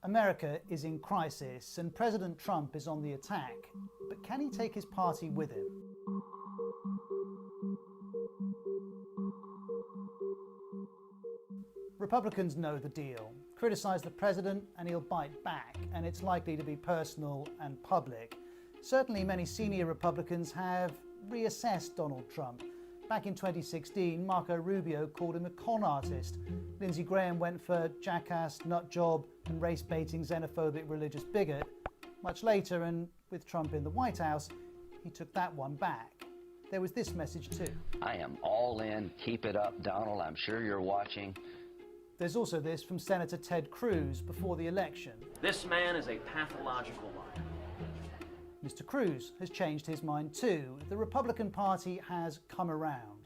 America is in crisis and President Trump is on the attack, but can he take his party with him? Republicans know the deal. Criticize the president and he'll bite back, and it's likely to be personal and public. Certainly many senior Republicans have reassessed Donald Trump. Back in 2016, Marco Rubio called him a con artist. Lindsey Graham went for jackass, nutjob, and race-baiting xenophobic religious bigot. Much later, and with Trump in the White House, he took that one back. There was this message too. I am all in. Keep it up, Donald. I'm sure you're watching. There's also this from Senator Ted Cruz before the election. This man is a pathological liar. Mr. Cruz has changed his mind too. The Republican Party has come around.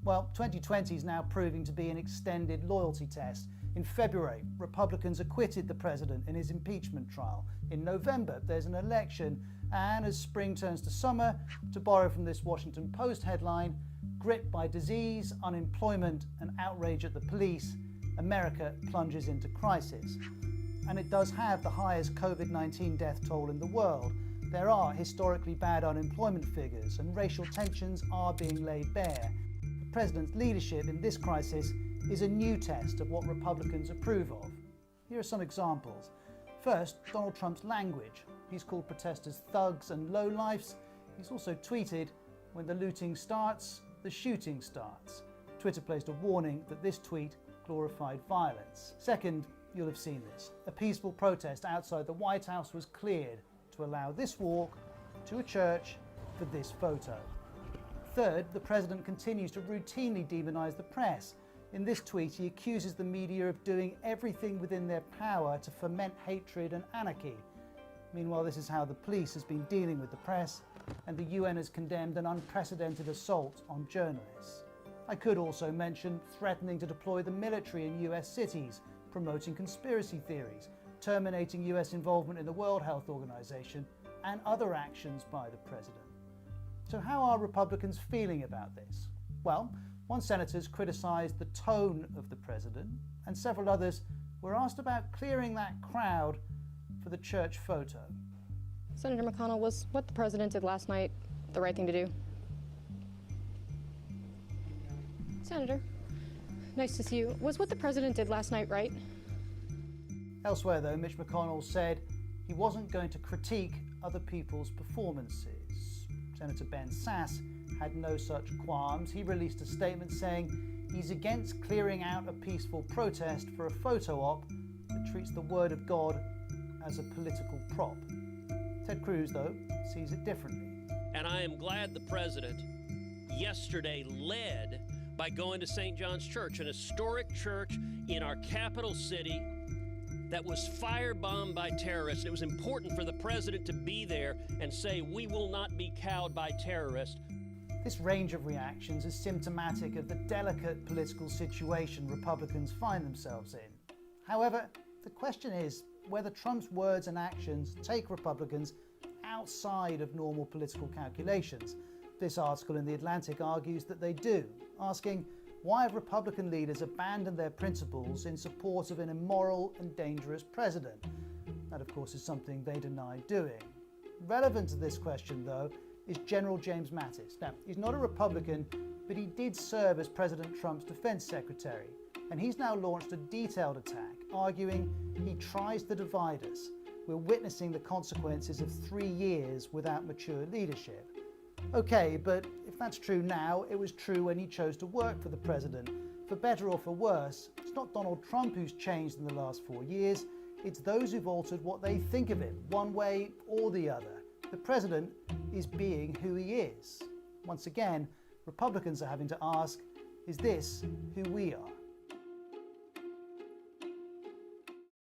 Well, 2020 is now proving to be an extended loyalty test. In February, Republicans acquitted the president in his impeachment trial. In November, there's an election. And as spring turns to summer, to borrow from this Washington Post headline, gripped by disease, unemployment, and outrage at the police, America plunges into crisis. And it does have the highest COVID-19 death toll in the world. There are historically bad unemployment figures and racial tensions are being laid bare. The president's leadership in this crisis is a new test of what Republicans approve of. Here are some examples. First, Donald Trump's language. He's called protesters thugs and lowlifes. He's also tweeted, "When the looting starts, the shooting starts." Twitter placed a warning that this tweet glorified violence. Second, you'll have seen this. A peaceful protest outside the White House was cleared to allow this walk to a church for this photo. Third, the president continues to routinely demonize the press. In this tweet, he accuses the media of doing everything within their power to foment hatred and anarchy. Meanwhile, this is how the police has been dealing with the press, and the UN has condemned an unprecedented assault on journalists. I could also mention threatening to deploy the military in US cities, promoting conspiracy theories, terminating US involvement in the World Health Organization, and other actions by the president. So how are Republicans feeling about this? Well, one senator has criticized the tone of the president, and several others were asked about clearing that crowd for the church photo. Senator McConnell, was what the president did last night the right thing to do? Senator, nice to see you. Was what the president did last night right? Elsewhere, though, Mitch McConnell said he wasn't going to critique other people's performances. Senator Ben Sasse had no such qualms. He released a statement saying he's against clearing out a peaceful protest for a photo op that treats the word of God as a political prop. Ted Cruz, though, sees it differently. And I am glad the president yesterday led by going to St. John's Church, an historic church in our capital city that was firebombed by terrorists. It was important for the president to be there and say, we will not be cowed by terrorists. This range of reactions is symptomatic of the delicate political situation Republicans find themselves in. However, the question is whether Trump's words and actions take Republicans outside of normal political calculations. This article in The Atlantic argues that they do, asking why have Republican leaders abandoned their principles in support of an immoral and dangerous president? That, of course, is something they deny doing. Relevant to this question, though, is General James Mattis. Now, he's not a Republican, but he did serve as President Trump's defense secretary, and he's now launched a detailed attack, arguing he tries to divide us. We're witnessing the consequences of 3 years without mature leadership. Okay, but if that's true now, it was true when he chose to work for the president. For better or for worse, it's not Donald Trump who's changed in the last 4 years, it's those who've altered what they think of him, one way or the other. The president is being who he is. Once again, Republicans are having to ask, is this who we are?